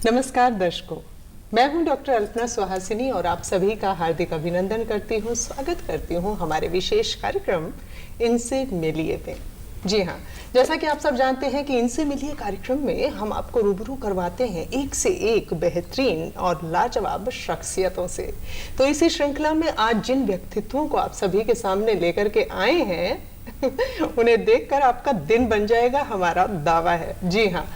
नमस्कार दर्शकों, मैं हूं डॉक्टर अल्पना सुहासिनी और आप सभी का हार्दिक अभिनंदन करती हूं, स्वागत करती हूं हमारे विशेष कार्यक्रम इनसे मिलिए में। जी हाँ, जैसा कि आप सब जानते हैं कि इनसे मिलिए कार्यक्रम में हम आपको रूबरू करवाते हैं एक से एक बेहतरीन और लाजवाब शख्सियतों से। तो इसी श्रृंखला में आज जिन व्यक्तित्वों को आप सभी के सामने लेकर के आए हैं उन्हें देखकर आपका दिन बन जाएगा, हमारा दावा है। जी हाँ,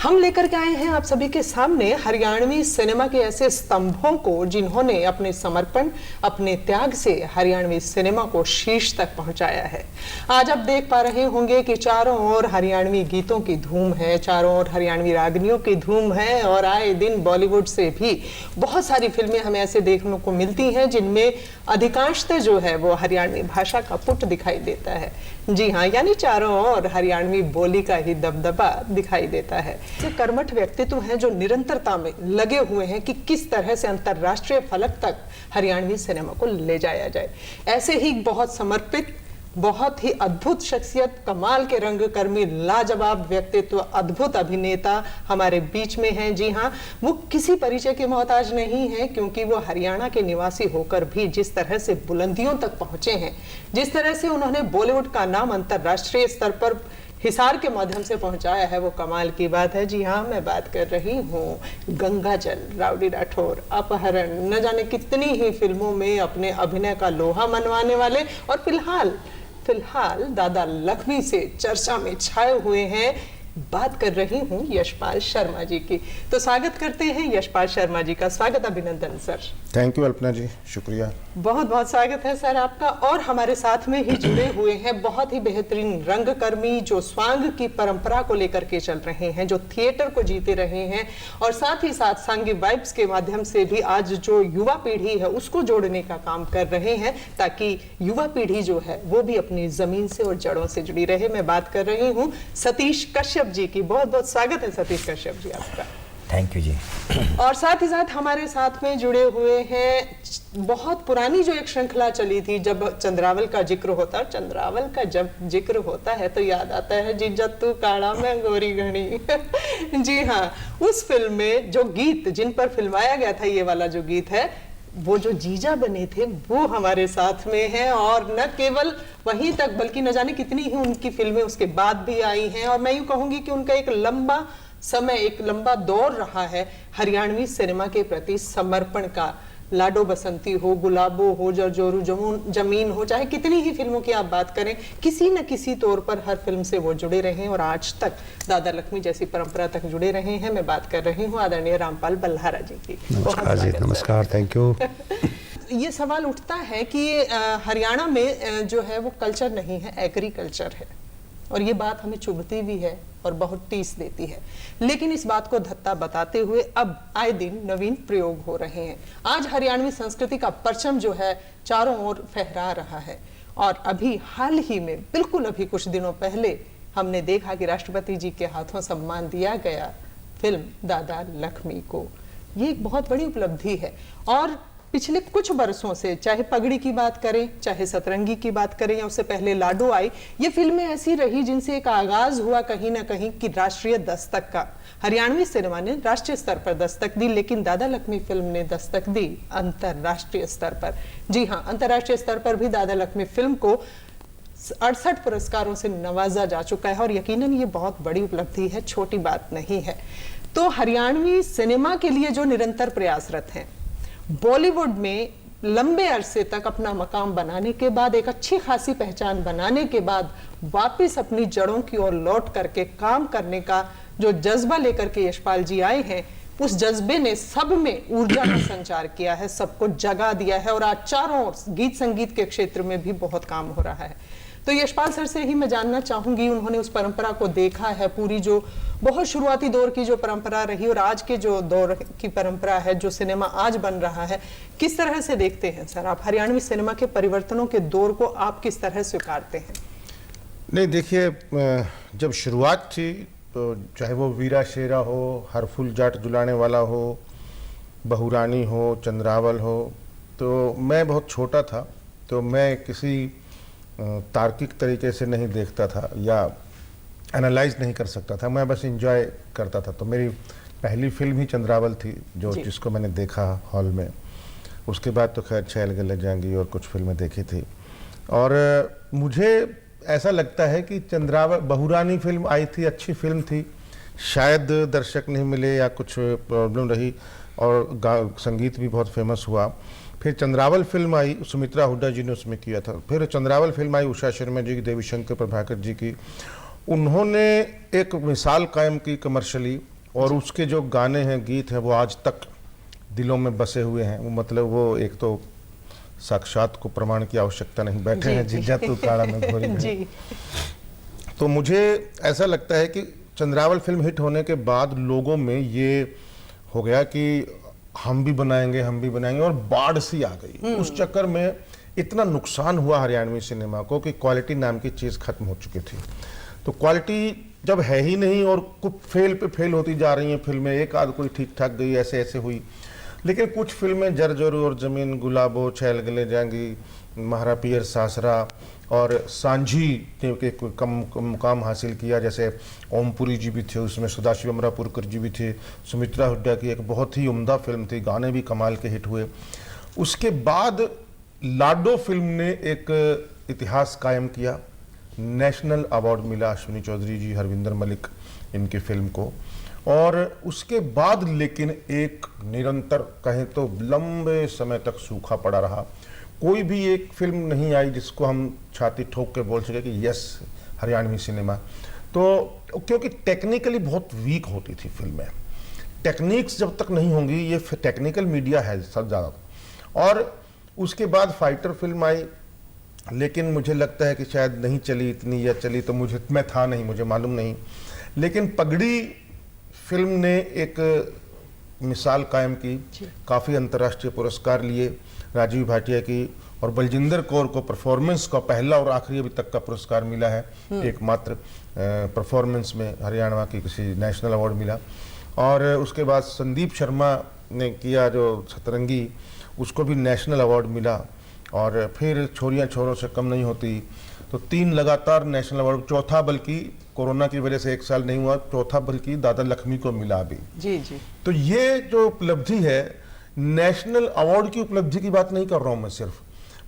हम लेकर के आए हैं आप सभी के सामने हरियाणवी सिनेमा के ऐसे स्तंभों को जिन्होंने अपने समर्पण, अपने त्याग से हरियाणवी सिनेमा को शीर्ष तक पहुंचाया है। आज आप देख पा रहे होंगे कि चारों ओर हरियाणवी गीतों की धूम है, चारों ओर हरियाणवी रागनियों की धूम है और आए दिन बॉलीवुड से भी बहुत सारी फिल्में हमें ऐसे देखने को मिलती हैं जिनमें अधिकांशतः जो है वो हरियाणवी भाषा का पुट दिखाई देता है। जी हाँ, यानी चारों ओर हरियाणवी बोली का ही दबदबा दिखाई देता है। ये कर्मठ व्यक्तित्व हैं जो निरंतरता में लगे हुए हैं कि किस तरह से अंतर्राष्ट्रीय फलक तक हरियाणवी सिनेमा को ले जाया जाए। ऐसे ही बहुत समर्पित, बहुत ही अद्भुत शख्सियत, कमाल के रंगकर्मी, लाजवाब व्यक्तित्व, अद्भुत अभिनेता हमारे बीच में हैं। जी हाँ, वो किसी परिचय के मोहताज नहीं है क्योंकि वो हरियाणा के निवासी होकर भी जिस तरह से बुलंदियों तक पहुंचे हैं, जिस तरह से उन्होंने बॉलीवुड का नाम अंतर्राष्ट्रीय स्तर पर हिसार के माध्यम से पहुंचाया है, वो कमाल की बात है। जी हाँ, मैं बात कर रही हूँ गंगाजल, राउडी राठौर, अपहरण, न जाने कितनी ही फिल्मों में अपने अभिनय का लोहा मनवाने वाले और फिलहाल दादा लक्ष्मी से चर्चा में छाए हुए हैं। बात कर रही हूँ यशपाल शर्मा जी की। तो स्वागत करते हैं यशपाल शर्मा जी का। स्वागत, अभिनंदन सर। थैंक यू अल्पना जी, शुक्रिया। बहुत बहुत स्वागत है सर आपका। और हमारे साथ में ही जुड़े हुए हैं बहुत ही बेहतरीन रंगकर्मी जो स्वांग की परंपरा को लेकर के चल रहे हैं, जो थिएटर को जीते रहे हैं और साथ ही साथ सांगी वाइब्स के माध्यम से भी आज जो युवा पीढ़ी है उसको जोड़ने का काम कर रहे हैं ताकि युवा पीढ़ी जो है वो भी अपनी जमीन से और जड़ों से जुड़ी रहे। मैं बात कर रही हूँ सतीश कश्यप जी की। बहुत बहुत स्वागत है सतीश कश्यप जी आपका। थैंक यू जी। और साथ ही साथ हमारे साथ में जुड़े हुए हैं, बहुत पुरानी जो एक श्रृंखला चली थी, जब चंद्रावल का जिक्र होता है, चंद्रावल का जब जिक्र होता है तो याद आता है जी जत्तू काड़ा में गोरी घनी। जी हाँ, उस फिल्म में जो गीत जिन पर फिल्माया गया था, ये वाला जो गीत है, वो जो जीजा बने थे वो हमारे साथ में हैं और न केवल वहीं तक बल्कि न जाने कितनी ही उनकी फिल्में उसके बाद भी आई हैं। और मैं यूं कहूंगी कि उनका एक लंबा समय, एक लंबा दौर रहा है हरियाणवी सिनेमा के प्रति समर्पण का। लाडो बसंती हो, गुलाबो हो, जरजोरू जमीन हो, चाहे कितनी ही फिल्मों की आप बात करें, किसी न किसी तौर पर हर फिल्म से वो जुड़े रहे हैं और आज तक दादा लक्ष्मी जैसी परंपरा तक जुड़े रहे हैं। मैं बात कर रही हूँ आदरणीय रामपाल बल्हारा जी की। नमस्कार जी, नमस्कार, थैंक यू। ये सवाल उठता है कि हरियाणा में जो है वो कल्चर नहीं है, एग्रीकल्चर है, और ये बात हमें चुभती भी है और बहुत टीस देती है। लेकिन इस बात को धत्ता बताते हुए अब आए दिन नवीन प्रयोग हो रहे हैं। आज हरियाणवी संस्कृति का परचम जो है चारों ओर फहरा रहा है। और अभी हाल ही में, बिल्कुल अभी कुछ दिनों पहले, हमने देखा कि राष्ट्रपति जी के हाथों सम्मान दिया गया फिल्म दादा लक्ष्मी को। ये एक बहुत बड़ी उपलब्धि है। और पिछले कुछ बरसों से, चाहे पगड़ी की बात करें, चाहे सतरंगी की बात करें, या उससे पहले लाडो आई, ये फिल्में ऐसी रही जिनसे एक आगाज हुआ कहीं ना कहीं कि राष्ट्रीय दस्तक का। हरियाणवी सिनेमा ने राष्ट्रीय स्तर पर दस्तक दी, लेकिन दादा लक्ष्मी फिल्म ने दस्तक दी अंतरराष्ट्रीय स्तर पर। जी हाँ, अंतरराष्ट्रीय स्तर पर भी दादा लक्ष्मी फिल्म को 68 पुरस्कारों से नवाजा जा चुका है और यकीनन ये बहुत बड़ी उपलब्धि है, छोटी बात नहीं है। तो हरियाणवी सिनेमा के लिए जो निरंतर प्रयासरत हैं, बॉलीवुड में लंबे अरसे तक अपना मकाम बनाने के बाद, एक अच्छी खासी पहचान बनाने के बाद, वापस अपनी जड़ों की ओर लौट करके काम करने का जो जज्बा लेकर के यशपाल जी आए हैं, उस जज्बे ने सब में ऊर्जा का संचार किया है, सबको जगा दिया है और आज चारों ओर गीत संगीत के क्षेत्र में भी बहुत काम हो रहा है। तो यशपाल सर से ही मैं जानना चाहूंगी, उन्होंने उस परंपरा को देखा है, पूरी जो बहुत शुरुआती दौर की जो परंपरा रही और आज के जो दौर की परंपरा है, जो सिनेमा आज बन रहा है, किस तरह से देखते हैं सर आप? हरियाणवी सिनेमा के परिवर्तनों के दौर को आप किस तरह स्वीकारते हैं? नहीं, देखिए, जब शुरुआत थी तो चाहे वो वीरा शेरा हो, हर फूल जाट जुलाने वाला हो, बहुरानी हो, चंद्रावल हो, तो मैं बहुत छोटा था, तो मैं किसी तार्किक तरीके से नहीं देखता था या एनालाइज नहीं कर सकता था, मैं बस एंजॉय करता था। तो मेरी पहली फिल्म ही चंद्रावल थी जो जी। जिसको मैंने देखा हॉल में। उसके बाद तो खैर छैल गले जाएंगी और कुछ फिल्में देखी थी। और मुझे ऐसा लगता है कि चंद्रावल बहुरानी फिल्म आई थी, अच्छी फिल्म थी, शायद दर्शक नहीं मिले या कुछ प्रॉब्लम रही, और संगीत भी बहुत फेमस हुआ। फिर चंद्रावल फिल्म आई, सुमित्रा हुड्डा जी ने उसमें किया था। फिर चंद्रावल फिल्म आई उषा शर्मा जी की, देवीशंकर प्रभाकर जी की। उन्होंने एक मिसाल कायम की कमर्शियली, और उसके जो गाने हैं, गीत हैं, वो आज तक दिलों में बसे हुए हैं। वो मतलब वो एक तो साक्षात को प्रमाण की आवश्यकता नहीं, बैठे हैं जिज्जा तू काड़ा में घोरी में। जी। तो मुझे ऐसा लगता है कि चंद्रावल फिल्म हिट होने के बाद लोगों में ये हो गया कि हम भी बनाएंगे, हम भी बनाएंगे, और बाढ़ सी आ गई। उस चक्कर में इतना नुकसान हुआ हरियाणवी सिनेमा को कि क्वालिटी नाम की चीज़ खत्म हो चुकी थी। तो क्वालिटी जब है ही नहीं और कुछ फेल पे फेल होती जा रही हैं फिल्में, एक आध कोई ठीक ठाक गई, ऐसे ऐसे हुई, लेकिन कुछ फिल्में जर्जर और जमीन, गुलाबो, छैल गले जाएंगी, महारा पियर सासरा और सांझी ने कम मुकाम हासिल किया। जैसे ओमपुरी जी भी थे उसमें, सदाशिव अमरापुरकर जी भी थे, सुमित्रा हुड्डा की एक बहुत ही उम्दा फिल्म थी, गाने भी कमाल के हिट हुए। उसके बाद लाडो फिल्म ने एक इतिहास कायम किया, नेशनल अवार्ड मिला अश्विनी चौधरी जी, हरविंदर मलिक इनकी फिल्म को। और उसके बाद लेकिन एक निरंतर कहें तो लंबे समय तक सूखा पड़ा रहा। कोई भी एक फिल्म नहीं आई जिसको हम छाती ठोक के बोल सके कि यस हरियाणवी सिनेमा। तो क्योंकि टेक्निकली बहुत वीक होती थी फिल्में, टेक्निक्स जब तक नहीं होंगी, ये टेक्निकल मीडिया है सब ज़्यादा। और उसके बाद फाइटर फिल्म आई, लेकिन मुझे लगता है कि शायद नहीं चली इतनी, या चली तो मैं था नहीं, मुझे मालूम नहीं। लेकिन पगड़ी फिल्म ने एक मिसाल कायम की, काफ़ी अंतर्राष्ट्रीय पुरस्कार लिए, राजीव भाटिया की और बलजिंदर कौर को परफॉर्मेंस का पहला और आखिरी अभी तक का पुरस्कार मिला है, एकमात्र परफॉर्मेंस में हरियाणा की किसी नेशनल अवार्ड मिला। और उसके बाद संदीप शर्मा ने किया जो सतरंगी, उसको भी नेशनल अवार्ड मिला। और फिर छोरियां छोरों से कम नहीं होती, तो 3 लगातार नेशनल अवार्ड, चौथा बल्कि कोरोना की वजह से 1 साल नहीं हुआ, चौथा बल्कि दादा लक्ष्मी को मिला अभी। जी जी। तो ये जो उपलब्धि है, नेशनल अवार्ड की उपलब्धि की बात नहीं कर रहा हूं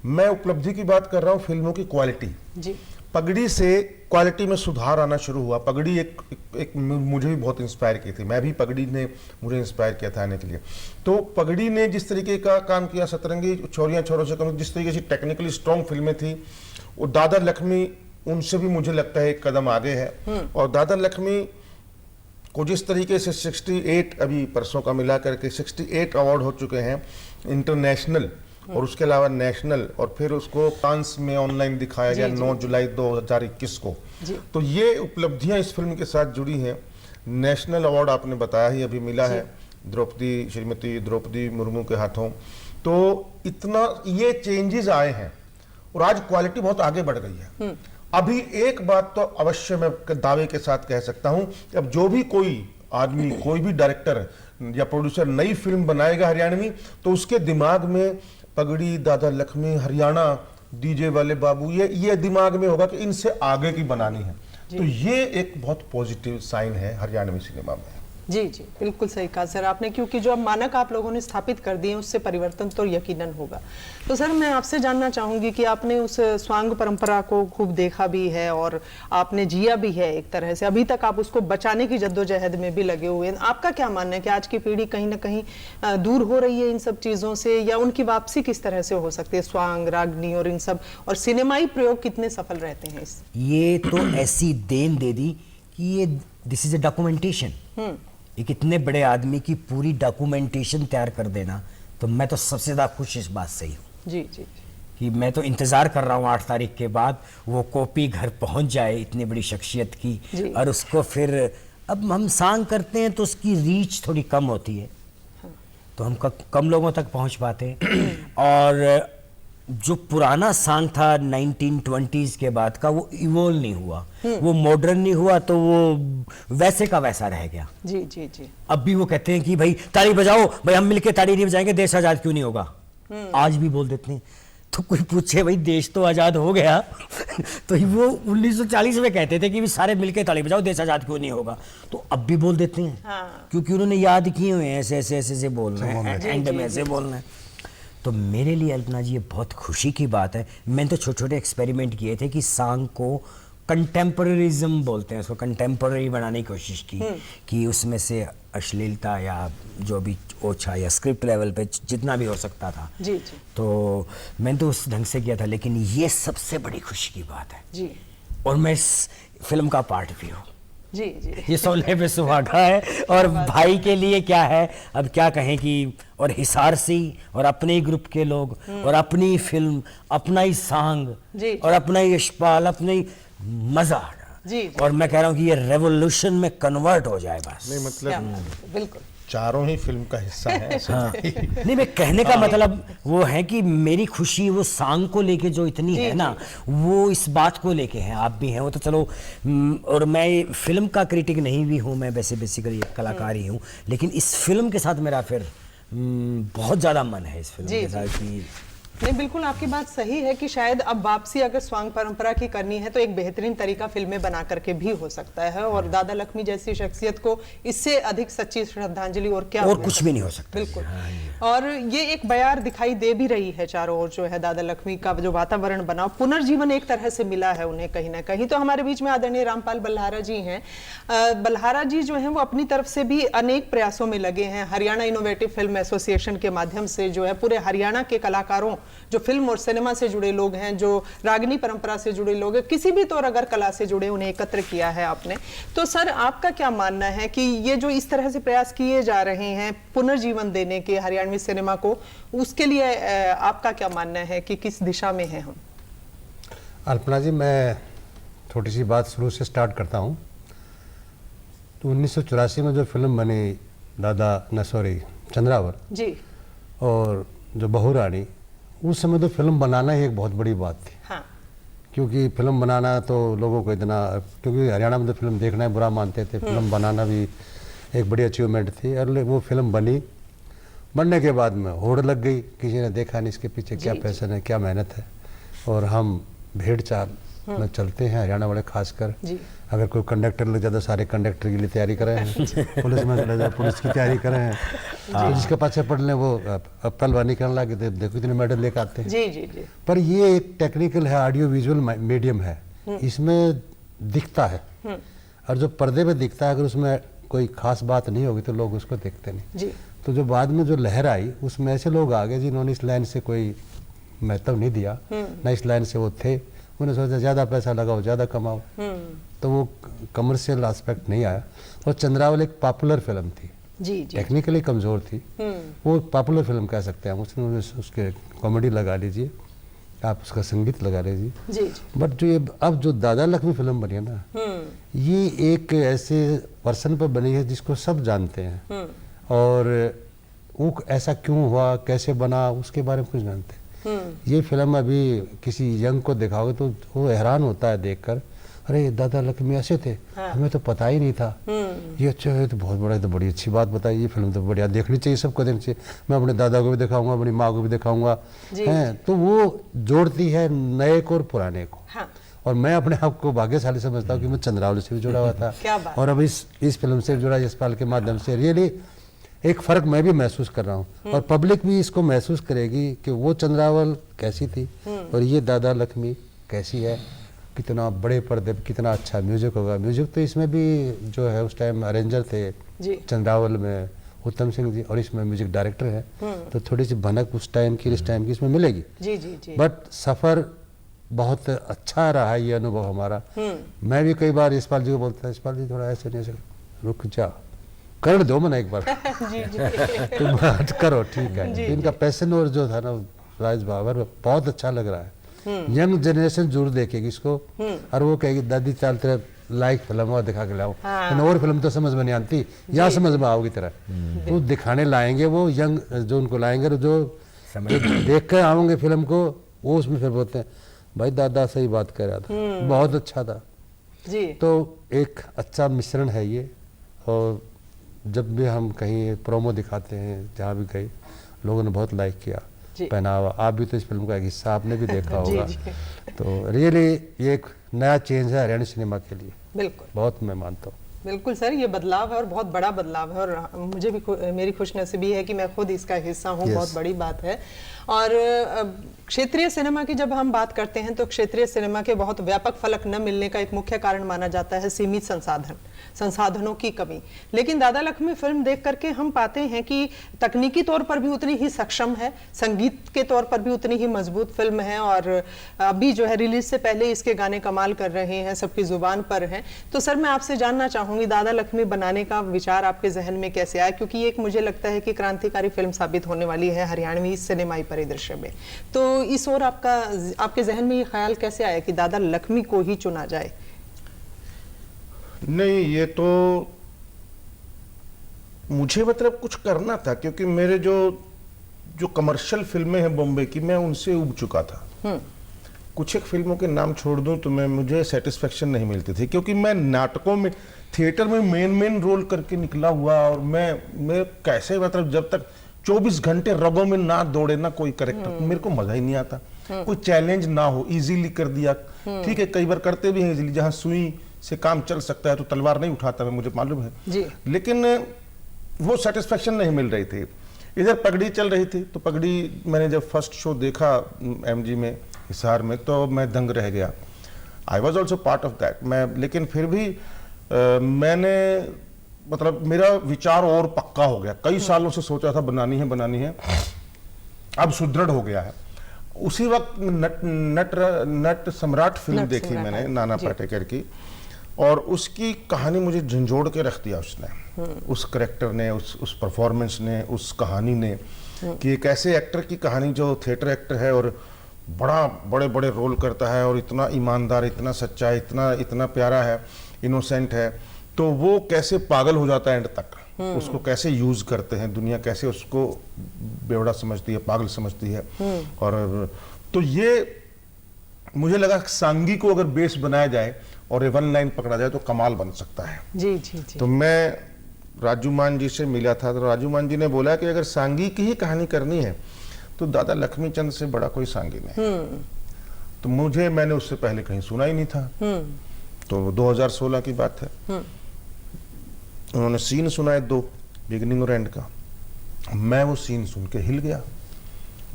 मैं उपलब्धि की बात कर रहा हूं फिल्मों की क्वालिटी। जी। पगड़ी से क्वालिटी में सुधार आना शुरू हुआ। पगड़ी एक मुझे भी बहुत इंस्पायर की थी, मैं भी पगड़ी ने मुझे इंस्पायर किया था आने के लिए। तो पगड़ी ने जिस तरीके का काम किया, सतरंगी, छोरियां छोरों से कम, जिस तरीके से टेक्निकली स्ट्रॉन्ग फिल्में थी, वो दादा लक्ष्मी उनसे भी मुझे लगता है एक कदम आगे है। और दादा लक्ष्मी को जिस तरीके से 68 अभी परसों का मिला करके 68 अवार्ड हो चुके हैं इंटरनेशनल और उसके अलावा नेशनल, और फिर उसको फ्रांस में ऑनलाइन दिखाया गया 9 जुलाई 2021 को। तो ये उपलब्धियां इस फिल्म के साथ जुड़ी हैं। नेशनल अवार्ड आपने बताया ही अभी मिला है श्रीमती द्रौपदी मुर्मू के हाथों। तो इतना ये चेंजेस आए हैं और आज क्वालिटी बहुत आगे बढ़ गई है। अभी एक बात तो अवश्य मैं दावे के साथ कह सकता हूं कि अब जो भी कोई आदमी, कोई भी डायरेक्टर या प्रोड्यूसर नई फिल्म बनाएगा हरियाणवी, तो उसके दिमाग में पगड़ी, दादा लक्ष्मी, हरियाणा, डीजे वाले बाबू, ये दिमाग में होगा कि इनसे आगे की बनानी है। तो ये एक बहुत पॉजिटिव साइन है हरियाणवी सिनेमा में। जी जी, बिल्कुल सही कहा सर आपने, क्योंकि जो अब मानक आप लोगों ने स्थापित कर दिए उससे परिवर्तन तो यकीनन होगा। तो सर मैं आपसे जानना चाहूंगी कि आपने उस स्वांग परंपरा को खूब देखा भी है और आपने जिया भी है एक तरह से, अभी तक आप उसको बचाने की जद्दोजहद में भी लगे हुए हैं। आपका क्या मानना है कि आज की पीढ़ी कहीं ना कहीं दूर हो रही है इन सब चीज़ों से, या उनकी वापसी किस तरह से हो सकती है, स्वांग, रागनी और इन सब, और सिनेमाई प्रयोग कितने सफल रहते हैं इस? ये तो ऐसी देन दे दी कि ये दिस इज ए डॉक्यूमेंटेशन। एक इतने बड़े आदमी की पूरी डॉक्यूमेंटेशन तैयार कर देना, तो मैं तो सबसे ज़्यादा खुश इस बात से ही हूँ। जी जी। कि मैं तो इंतज़ार कर रहा हूँ 8 तारीख के बाद वो कॉपी घर पहुँच जाए इतनी बड़ी शख्सियत की, और उसको फिर अब हम सांग करते हैं तो उसकी रीच थोड़ी कम होती है। हाँ। तो हम कम लोगों तक पहुँच पाते हैं। और जो पुराना सांग था 1920s के बाद का, वो इवोल्व नहीं हुआ, वो मॉडर्न नहीं हुआ, तो वो वैसे का वैसा रह गया। जी जी जी। अब भी वो कहते हैं कि भाई ताली बजाओ, भाई हम मिलके ताली नहीं बजाएंगे देश आजाद क्यों नहीं होगा, आज भी बोल देते हैं। तो कोई पूछे भाई देश तो आज़ाद हो गया तो वो 1940 में कहते थे कि भी सारे मिलके ताली बजाओ, देश आज़ाद क्यों नहीं होगा। तो अब भी बोल देते हैं, हाँ। क्योंकि उन्होंने याद किए हुए हैं ऐसे ऐसे ऐसे ऐसे बोलना है, एंड में ऐसे बोलना है। तो मेरे लिए अल्पना जी ये बहुत खुशी की बात है। मैंने तो छोटे छोटे एक्सपेरिमेंट किए थे कि सांग को कंटेम्पररिज्म बोलते हैं, उसको कंटेम्पररी बनाने की कोशिश की कि उसमें से अश्लीलता या जो भी ओछा या स्क्रिप्ट लेवल पे जितना भी हो सकता था जी जी तो मैंने तो उस ढंग से किया था। लेकिन ये सबसे बड़ी खुशी की बात है जी और मैं इस फिल्म का पार्ट भी हूँ। जी जी ये सोलह पे सुहागा है और भाई के लिए क्या है, अब क्या कहें कि और हिसारसी और अपने ही ग्रुप के लोग और अपनी फिल्म, अपना ही सांग जी। और अपना ही यशपाल, अपने ही मजा। जी। और मैं कह रहा हूँ कि ये रेवोल्यूशन में कन्वर्ट हो जाए बस। नहीं क्या मतलब बात है, बिल्कुल चारों ही फिल्म का हिस्सा है। हाँ। नहीं, मैं कहने का मतलब वो है कि मेरी खुशी वो सांग को लेके जो इतनी है ना, वो इस बात को लेके है। आप भी हैं वो तो चलो, और मैं फिल्म का क्रिटिक नहीं भी हूँ, मैं वैसे बेसिकली एक कलाकार ही हूँ, लेकिन इस फिल्म के साथ मेरा फिर बहुत ज़्यादा मन है इस फिल्म के साथ कि नहीं, बिल्कुल आपकी बात सही है कि शायद अब वापसी अगर स्वांग परंपरा की करनी है तो एक बेहतरीन तरीका फिल्में बना करके भी हो सकता है, और दादा लक्ष्मी जैसी शख्सियत को इससे अधिक सच्ची श्रद्धांजलि और क्या और कुछ भी नहीं हो सकता। बिल्कुल। और ये एक बयार दिखाई दे भी रही है चारों ओर, जो है दादा लक्ष्मी का जो वातावरण बना, पुनर्जीवन एक तरह से मिला है उन्हें कहीं ना कहीं। तो हमारे बीच में आदरणीय रामपाल बल्हारा जी हैं। बल्हारा जी जो है वो अपनी तरफ से भी अनेक प्रयासों में लगे हैं। हरियाणा इनोवेटिव फिल्म एसोसिएशन के माध्यम से जो है पूरे हरियाणा के कलाकारों, जो फिल्म और सिनेमा से जुड़े लोग हैं, जो रागनी परंपरा से जुड़े लोग हैं, किसी भी तौर अगर कला से जुड़े, उन्हें एकत्र किया है आपने। तो सर आपका क्या मानना है कि ये जो इस तरह से प्रयास किए जा रहे हैं पुनर्जीवन देने के हरियाणवी सिनेमा को, उसके लिए आपका क्या मानना है कि किस दिशा में है हम? अल्पना जी, मैं छोटी सी बात शुरू से स्टार्ट करता हूँ। तो 1984 में जो फिल्म बनी दादा नसोरी चंद्रावर जी, और जो बहू रानी, उस समय तो फिल्म बनाना ही एक बहुत बड़ी बात थी। हाँ, क्योंकि फिल्म बनाना तो लोगों को इतना, क्योंकि हरियाणा में तो फिल्म देखना ही बुरा मानते थे, फिल्म बनाना भी एक बड़ी अचीवमेंट थी। और वो फिल्म बनी, बनने के बाद में होड़ लग गई, किसी ने देखा नहीं इसके पीछे क्या पैशन है, क्या मेहनत है। और हम भेड़ चाल में चलते हैं हरियाणा वाले खासकर। अगर कोई कंडक्टर लग जाता, सारे कंडक्टर के लिए तैयारी कर रहे हैं, पुलिस में चले जाए पुलिस की तैयारी कर रहे हैं, तो जिसके पाछे पढ़ लें वो अब पहलवानी करने लगे, देखो इतने मेडल लेकर आते हैं। जी जी जी। पर ये एक टेक्निकल है, ऑडियो विजुअल मीडियम है, इसमें दिखता है। और जो पर्दे पे दिखता है, अगर उसमें कोई खास बात नहीं होगी तो लोग उसको देखते नहीं जी। तो जो बाद में जो लहर आई, उसमें ऐसे लोग आ गए जिन्होंने इस लाइन से कोई महत्व नहीं दिया, ना इस लाइन से वो थे। उन्होंने सोचा ज़्यादा पैसा लगाओ, ज़्यादा कमाओ, तो वो कमर्शियल एस्पेक्ट नहीं आया। और चंद्रावल एक पॉपुलर फिल्म थी, जी जी। टेक्निकली कमज़ोर थी, वो पॉपुलर फिल्म कह सकते हैं हम। उसमें उसके कॉमेडी लगा लीजिए, आप उसका संगीत लगा लीजिए जी जी। बट जो ये अब जो दादा लक्ष्मी फिल्म बनी है ना, ये एक ऐसे वर्सन पर बनी है जिसको सब जानते हैं, और वो ऐसा क्यों हुआ, कैसे बना, उसके बारे में कुछ जानते हैं। ये फिल्म अभी किसी यंग को दिखाओगे तो वो हैरान होता है देखकर, अरे दादा लक्ष्मी ऐसे थे, हमें तो पता ही नहीं था। ये अच्छा है, तो बहुत बड़ा है, तो बड़ी अच्छी बात बताई, ये फिल्म तो बढ़िया, देखनी चाहिए, सबको देखनी चाहिए। मैं अपने दादा को भी दिखाऊंगा, अपनी माँ को भी दिखाऊंगा, हैं। तो वो जोड़ती है नए को और पुराने को। हाँ। और मैं अपने आप को भाग्यशाली समझता हूँ कि मैं चंद्रावली से भी जुड़ा हुआ था, क्या बात। और अब इस फिल्म से जुड़ा, यशपाल के माध्यम से। रियली एक फ़र्क मैं भी महसूस कर रहा हूँ, और पब्लिक भी इसको महसूस करेगी कि वो चंद्रावल कैसी थी और ये दादा लक्ष्मी कैसी है। कितना बड़े पर्दे पे कितना अच्छा म्यूजिक होगा। म्यूजिक तो इसमें भी जो है उस टाइम अरेंजर थे चंद्रावल में उत्तम सिंह जी, और इसमें म्यूजिक डायरेक्टर है, तो थोड़ी सी भनक उस टाइम की इस टाइम की इसमें मिलेगी। जी जी जी। बट सफ़र बहुत अच्छा रहा है ये अनुभव हमारा। मैं भी कई बार यशपाल जी को बोलता है, यशपाल जी थोड़ा ऐसे नहीं, ऐसे रुक जा, कर दो मैंने एक बार जी जी। तुम बात करो, ठीक है। तो इनका पैशन और जो था ना राज बाबर, बहुत अच्छा लग रहा है। यंग जनरेशन जरूर देखेगी इसको, और वो कहेगी दादी चल तेरे लाइक फिल्म और दिखा के लाओ। और फिल्म तो समझ में नहीं आती, यहाँ समझ में आओगी तेरा, तो दिखाने लाएंगे वो यंग जो उनको लाएंगे, जो देख कर आओगे फिल्म को, वो उसमें फिर बोलते हैं भाई दादा सही बात कह रहा था, बहुत अच्छा था जी। तो एक अच्छा मिश्रण है ये। और जब भी हम कहीं प्रोमो दिखाते हैं, जहाँ भी गए, लोगों ने बहुत लाइक किया। जी। पहनावा, आप भी तो इस फिल्म का एक हिस्सा आपने भी देखा जी, होगा। जी। तो रियली ये एक नया चेंज है हरियाणवी सिनेमा के लिए, बिल्कुल बहुत मैं मानता हूँ। बिल्कुल सर, ये बदलाव है और बहुत बड़ा बदलाव है, और मुझे भी मेरी खुशनसीबी है कि मैं खुद इसका हिस्सा हूँ। Yes. बहुत बड़ी बात है। और क्षेत्रीय सिनेमा की जब हम बात करते हैं तो क्षेत्रीय सिनेमा के बहुत व्यापक फलक न मिलने का एक मुख्य कारण माना जाता है सीमित संसाधनों की कमी। लेकिन दादा लक्ष्मी फिल्म देख करके हम पाते हैं कि तकनीकी तौर पर भी उतनी ही सक्षम है, संगीत के तौर पर भी उतनी ही मजबूत फिल्म है, और अभी जो है रिलीज से पहले इसके गाने कमाल कर रहे हैं, सबकी जुबान पर हैं। तो सर मैं आपसे जानना चाहूंगी, दादा लक्ष्मी बनाने का विचार आपके जहन में कैसे आया? क्योंकि एक मुझे लगता है कि क्रांतिकारी फिल्म साबित होने वाली है हरियाणवी सिनेमाई परिदृश्य में। तो इस ओर आपके जहन में ये ख्याल कैसे आया कि दादा लक्ष्मी को ही चुना जाए? नहीं, ये तो मुझे मतलब कुछ करना था, क्योंकि मेरे जो कमर्शियल फिल्में हैं बॉम्बे की, मैं उनसे उब चुका था। कुछ एक फिल्मों के नाम छोड़ दूं तो मुझे सेटिस्फेक्शन नहीं मिलती थी, क्योंकि मैं नाटकों में, थिएटर में मेन रोल करके निकला हुआ, और मैं कैसे मतलब जब तक 24 घंटे रगों में ना दौड़े ना कोई करेक्टर, मेरे को मजा ही नहीं आता। कोई चैलेंज ना हो, इजीली कर दिया, ठीक है, कई बार करते भी हैं इजीली, जहां सुई से काम चल सकता है तो तलवार नहीं उठाता, मुझे मालूम है जी। लेकिन वो सेटिस्फेक्शन नहीं मिल रही थी। इधर पगड़ी चल रही थी, तो पगड़ी मैंने जब फर्स्ट शो देखा MG में, हिसार में, तो मैं दंग रह गया। I was also part of that. लेकिन फिर भी मैंने मतलब मेरा विचार और पक्का हो गया। कई सालों से सोचा था बनानी है, अब सुदृढ़ हो गया है। उसी वक्त नट सम्राट फिल्म देखी मैंने, नाना पाटेकर की, और उसकी कहानी मुझे झंझोड़ के रख दिया उसने, उस करेक्टर ने, उस परफॉर्मेंस ने, उस कहानी ने, कि एक ऐसे एक्टर की कहानी जो थिएटर एक्टर है और बड़े बड़े रोल करता है, और इतना ईमानदार, इतना सच्चा, इतना प्यारा है, इनोसेंट है, तो वो कैसे पागल हो जाता है एंड तक। उसको कैसे यूज करते हैं दुनिया, कैसे उसको बेवड़ा समझती है, पागल समझती है। और तो ये मुझे लगा सांगी को अगर बेस बनाया जाए और 1 लाइन पकड़ा जाए तो कमाल बन सकता है। जी जी जी। तो मैं राजू मान जी से मिला था, तो राजू मान जी ने बोला कि अगर सांगी की ही कहानी करनी है तो दादा लक्ष्मीचंद से बड़ा कोई सांगी नहीं। तो मैंने उससे पहले कहीं सुना ही नहीं था। तो 2016 की बात है। उन्होंने सीन सुनाए 2, बिगिनिंग और एंड का। मैं वो सीन सुन के हिल गया।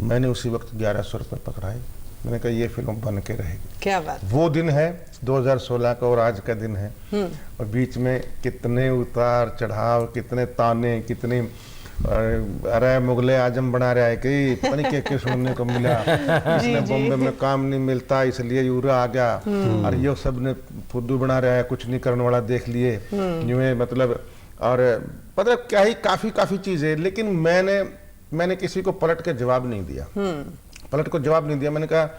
मैंने उसी वक्त 1100 रुपये पकड़ाए। मैंने कहा ये फिल्म बन के रहेगी। क्या बात। वो दिन है 2016 का और आज का दिन है, और बीच में कितने उतार चढ़ाव, कितने ताने, कितने अरे मुगले आजम बना रहा है कि पता नहीं क्या सुनने को मिला, इसने बॉम्बे में काम नहीं मिलता इसलिए यूरा आ गया, और ये सब ने फुद्दू बना रहा है, कुछ नहीं करने वाला देख लिए यूं, मतलब और पता क्या ही काफी चीजें। लेकिन मैंने किसी को पलट के जवाब नहीं दिया, मैंने कहा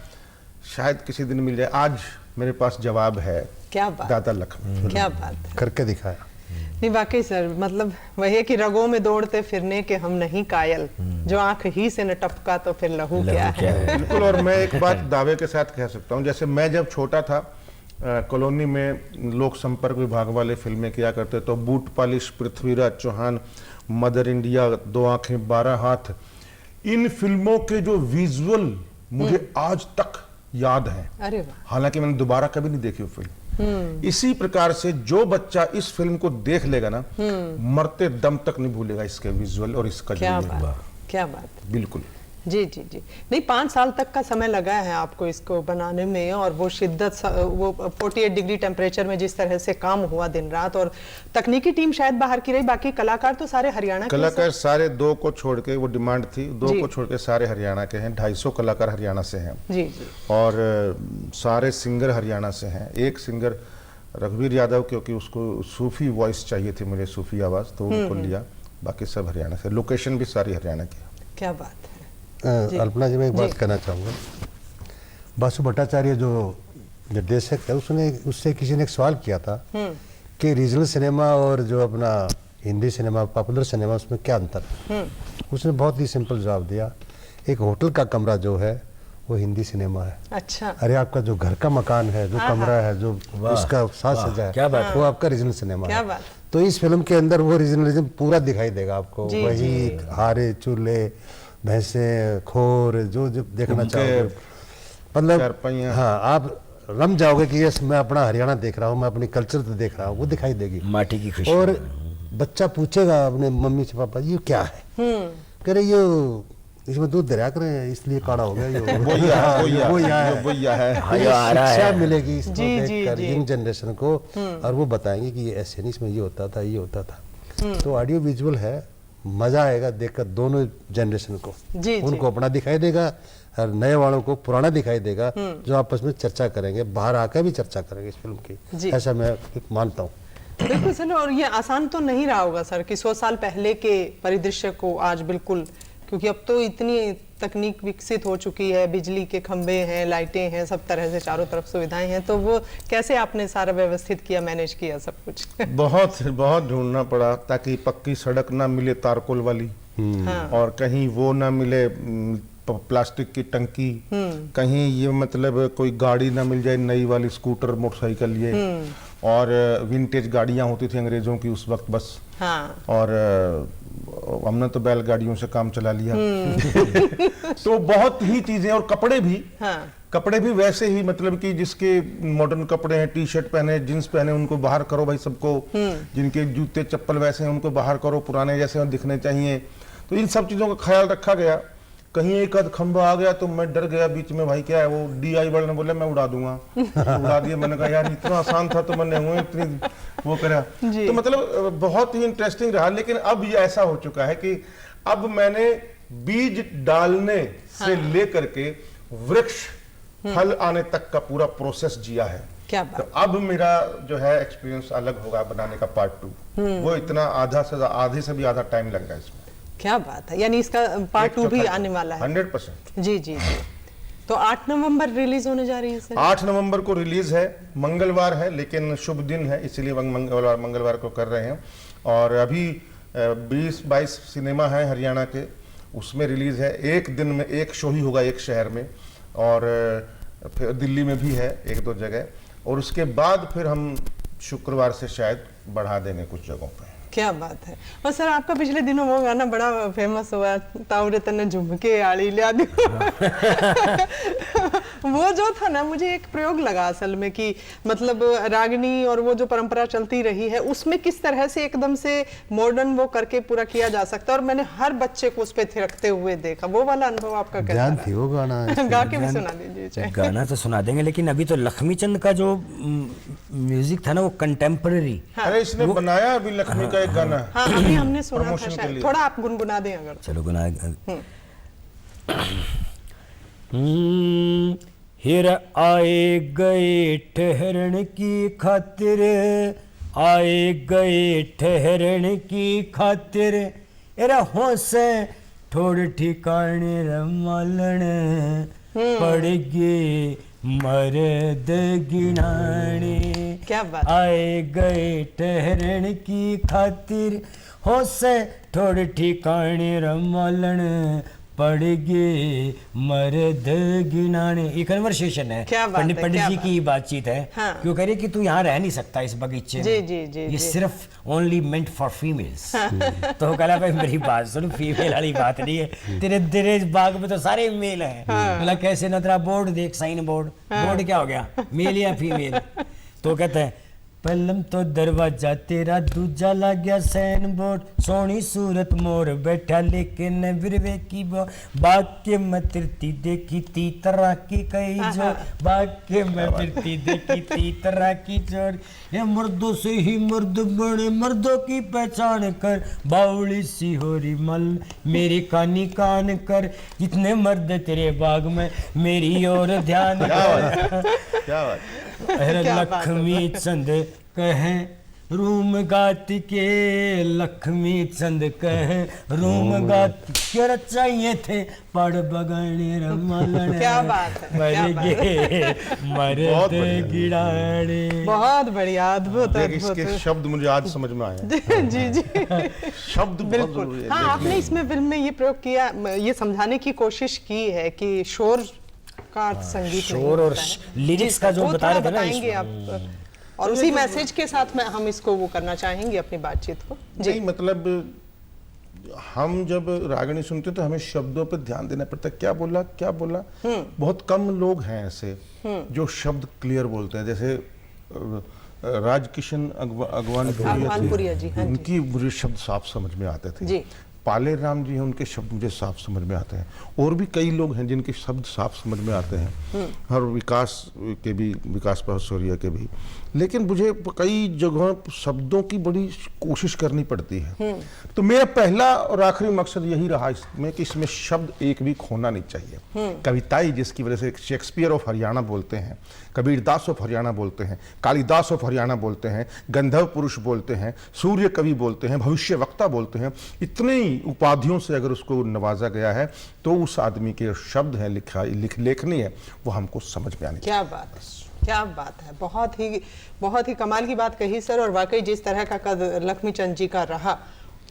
शायद किसी दिन मिल जाए। आज मेरे पास जवाब है। क्या बात, दादा लक्ष्मी, क्या बात है, करके दिखाया। नहीं वाकई सर, मतलब वही है कि रगों में दौड़ते फिरने के हम नहीं कायल, जो आंख ही से न टपका तो फिर लहू क्या है। बिल्कुल। और मैं एक बात दावे के साथ कह सकता हूँ, जैसे मैं जब छोटा था कॉलोनी में लोक संपर्क विभाग वाले फिल्में किया करते, तो बूट पालिश, पृथ्वीराज चौहान, मदर इंडिया, 2 आंखें 12 हाथ, इन फिल्मों के जो विजुअल मुझे आज तक याद है। अरे वाह। हालांकि मैंने दोबारा कभी नहीं देखी वो फिल्म। इसी प्रकार से जो बच्चा इस फिल्म को देख लेगा ना, मरते दम तक नहीं भूलेगा इसके विजुअल और इसका क्या बात, क्या बात। बिल्कुल। जी जी जी। नहीं, 5 साल तक का समय लगा है आपको इसको बनाने में, और वो शिद्दत, वो 48 डिग्री टेम्परेचर में जिस तरह से काम हुआ दिन रात, और तकनीकी टीम शायद बाहर की रही, बाकी कलाकार तो सारे हरियाणा के। कलाकार सारे 2 को छोड़ के, वो डिमांड थी 2 को छोड़ के सारे हरियाणा के हैं। 250 कलाकार हरियाणा से हैं। जी जी। और सारे सिंगर हरियाणा से हैं। एक सिंगर रघुवीर यादव, क्योंकि उसको सूफी वॉइस चाहिए थी, मुझे सूफी आवाज, तो उनको लिया। बाकी सब हरियाणा से, लोकेशन भी सारी हरियाणा की। क्या बात है। अल्पना जी, मैं एक बात कहना चाहूँगा। बासु भट्टाचार्य जो निर्देशक है, उससे किसी ने एक सवाल किया था कि रीजनल सिनेमा और जो अपना हिंदी सिनेमा, पॉपुलर सिनेमा, उसमें क्या अंतर है। उसने बहुत ही सिंपल जवाब दिया, एक होटल का कमरा जो है वो हिंदी सिनेमा है। अच्छा। अरे आपका जो घर का मकान है, जो कमरा है, जो उसका साज सजा है, क्या बात, वो आपका रीजनल सिनेमा क्या है। बात। तो इस फिल्म के अंदर वो रीजनलिज्म पूरा दिखाई देगा आपको। वही हारे चूल्हे, भैंसे, खोर, जो जो देखना उनके चाहोगे, मतलब चारपहिया। हाँ, आप रम जाओगे कि यस मैं अपना हरियाणा देख रहा हूँ, मैं अपनी कल्चर तो देख रहा हूँ, वो दिखाई देगी। माटी की खुशी। और बच्चा पूछेगा अपने मम्मी से, पापा ये क्या है, कह रहे ये इसमें दूध दरिया कर रहे हैं इसलिए काढ़ा हो गया, ये बोया है। शिक्षा मिलेगी इसको देखकर यंग जनरेशन को, और वो बताएंगे कि ये ऐसे नहीं, इसमें ये होता था, ये होता था। तो ऑडियो विजुअल है, मजा आएगा देखकर दोनों जनरेशन को। उनको अपना दिखाई देगा और नए वालों को पुराना दिखाई देगा, जो आपस में चर्चा करेंगे, बाहर आकर भी चर्चा करेंगे इस फिल्म की, ऐसा मैं मानता हूँ। बिल्कुल सर। और ये आसान तो नहीं रहा होगा सर कि 100 साल पहले के परिदृश्य को आज बिल्कुल, क्योंकि अब तो इतनी तकनीक विकसित हो चुकी है, बिजली के खंभे हैं, लाइटें हैं, सब तरह से चारों तरफ सुविधाएं हैं, तो वो कैसे आपने सारा व्यवस्थित किया, मैनेज किया सब कुछ? बहुत ढूंढना पड़ा, ताकि पक्की सड़क ना मिले तारकोल वाली, और कहीं वो ना मिले प्लास्टिक की टंकी, कहीं ये मतलब कोई गाड़ी ना मिल जाए नई वाली, स्कूटर मोटरसाइकिल ये, और विंटेज गाड़ियां होती थी अंग्रेजों की उस वक्त बस। और हमने तो बैलगाड़ियों से काम चला लिया। तो बहुत ही चीजें, और कपड़े भी, कपड़े भी वैसे ही, मतलब कि जिसके मॉडर्न कपड़े हैं, टी शर्ट पहने, जींस पहने, उनको बाहर करो भाई सबको, जिनके जूते चप्पल वैसे हैं उनको बाहर करो, पुराने जैसे दिखने चाहिए। तो इन सब चीजों का ख्याल रखा गया। कहीं एक आध खंभा आ गया तो मैं डर गया बीच में, भाई क्या है वो, DI वाले ने बोले मैं उड़ा दूंगा, उड़ा दिया। मैंने कहा यार इतना आसान था तो मैंने इतनी वो करा। तो मतलब बहुत ही इंटरेस्टिंग रहा। लेकिन अब ये ऐसा हो चुका है कि अब मैंने बीज डालने से लेकर के वृक्ष फल आने तक का पूरा प्रोसेस जिया है। क्या बात। तो अब मेरा जो है एक्सपीरियंस अलग होगा बनाने का पार्ट 2। वो इतना आधे से भी आधा टाइम लग गया इसमें। क्या बात है, यानी इसका पार्ट 2 भी आने वाला है? 100%। जी जी जी। तो 8 नवंबर रिलीज होने जा रही है सर? 8 नवंबर को रिलीज है, मंगलवार है, लेकिन शुभ दिन है इसलिए मंगलवार को कर रहे हैं। और अभी 20-22 सिनेमा है हरियाणा के, उसमें रिलीज है। एक दिन में एक शो ही होगा एक शहर में, और फिर दिल्ली में भी है 1-2 जगह, और उसके बाद फिर हम शुक्रवार से शायद बढ़ा देंगे कुछ जगहों पर। क्या बात है। और सर आपका पिछले दिनों वो गाना बड़ा फेमस हुआ, ताउरे तने झुमके आड़ी लिया दो। वो जो था ना, मुझे एक प्रयोग लगा असल में कि मतलब रागिनी और वो जो परंपरा चलती रही है उसमें किस तरह से एकदम से मॉडर्न वो करके पूरा किया जा सकता है, और मैंने हर बच्चे को उस पे थिरकते हुए देखा। वो वाला अनुभव आपका कैसा रहा? थी वो गाना गा के भी सुना दीजिए। गाना तो सुना देंगे, लेकिन अभी तो लक्ष्मी चंद का जो म्यूजिक था ना वो कंटेम्पररी। अरे इसने बनाया अभी लक्ष्मी का एक गाना। हाँ अभी हमने सुना था शायद, थोड़ा आप गुनगुना दें अगर। चलो गुना। हिर आए गए ठहरन की खातिर, आए गए ठहरन की खातिर, होसे थोड़ ठिकाने रमालन, पड़ गए मर्द गिनाने। क्या बात। आए गए ठहरन की खातिर, होसे थोड़ ठिकाने रमालन, पड़ गए मर्द गिनाने। ये कन्वर्सेशन है, पंडित जी की बातचीत है। हाँ। क्यों कह रही कि तू यहाँ रह नहीं सकता इस बगीचे में, ये सिर्फ ओनली मेंट फॉर फीमेल्स। तो कहला भाई मेरी बात सुन, फीमेल वाली बात नहीं है, तेरे बाग में तो सारे मेल हैं। बोला कैसे ना, तेरा बोर्ड देख, साइन बोर्ड, बोर्ड क्या हो गया, मेल या फीमेल? तो कहते हैं पहलम तो दरवाजा तेरा, दूजा लग गया सैन बोर्ड, सोनी सूरत मोर बैठा लेकिन बिरवे की बाग के मैं तिरती देखी ती तरह की कई जो, बाग के मैं तिरती देखी ती तरह की चोर, ये मर्दों से ही मर्द बड़े, मर्दों की पहचान कर, बाउली सी होरी मल मेरी कानी कान कर, जितने मर्द तेरे बाग में मेरी ओर ध्यान कर। क्या बात। लक्ष्मी चंद कहे रूम गात के, लक्ष्मी चंद कहे रूम गात के, चाहिए थे पड़ बगाने रमलन। क्या बात है, मर्द गिड़ाने। बहुत बढ़िया, अद्भुत अद्भुत। इसके शब्द मुझे आज समझ में आए। जी जी शब्द बिल्कुल। हाँ आपने इसमें फिल्म में ये प्रयोग किया, ये समझाने की कोशिश की है कि शोर का संगीत, शोर और लिरिक्स का जो बता रहे थे ना, बताएंगे आप, और उसी मैसेज के साथ में हम इसको वो करना चाहेंगे अपनी बातचीत को। जी मतलब हम जब रागिणी सुनते तो हमें शब्दों पर ध्यान देना पड़ता है, क्या बोला क्या बोला। बहुत कम लोग हैं ऐसे जो शब्द क्लियर बोलते हैं, जैसे राजकिशन अगवानपुरिया जी, हाँ जी। उनकी मुझे शब्द साफ समझ में आते थे जी। पाले राम जी हैं, उनके शब्द मुझे साफ समझ में आते हैं, और भी कई लोग हैं जिनके शब्द साफ समझ में आते हैं, और विकास के भी, विकास पहसोरिया के भी। लेकिन मुझे कई जगहों शब्दों की बड़ी कोशिश करनी पड़ती है। तो मेरा पहला और आखिरी मकसद यही रहा इसमें कि इसमें शब्द एक भी खोना नहीं चाहिए। कविताई जिसकी वजह से शेक्सपियर ऑफ हरियाणा बोलते हैं, कबीरदास ऑफ हरियाणा बोलते हैं, कालिदास ऑफ हरियाणा बोलते हैं, गंधर्व पुरुष बोलते हैं, सूर्य कवि बोलते हैं, भविष्य वक्ता बोलते हैं। इतनी उपाधियों से अगर उसको नवाजा गया है तो उस आदमी के शब्द हैं, लेखनी है, वो हमको समझ में आनी चाहिए। क्या बात है, क्या बात है, बहुत ही कमाल की बात कही सर। और वाकई जिस तरह का कद लक्ष्मीचंद जी का रहा,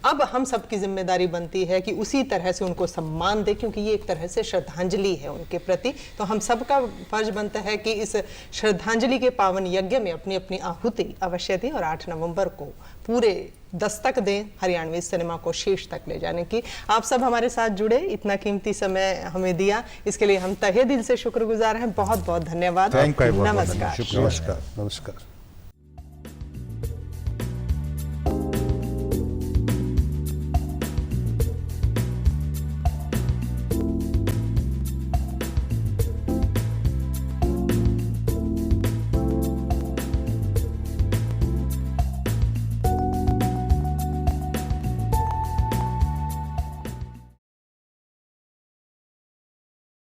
अब हम सबकी जिम्मेदारी बनती है कि उसी तरह से उनको सम्मान दे, क्योंकि ये एक तरह से श्रद्धांजलि है उनके प्रति। तो हम सबका फर्ज बनता है कि इस श्रद्धांजलि के पावन यज्ञ में अपनी अपनी आहुति अवश्य दें और 8 नवंबर को पूरे दस्तक दें हरियाणवी सिनेमा को शीर्ष तक ले जाने की। आप सब हमारे साथ जुड़े, इतना कीमती समय हमें दिया, इसके लिए हम तहे दिल से शुक्रगुजार हैं। बहुत बहुत धन्यवाद। Thank you. नमस्कार। नमस्कार। नमस्कार।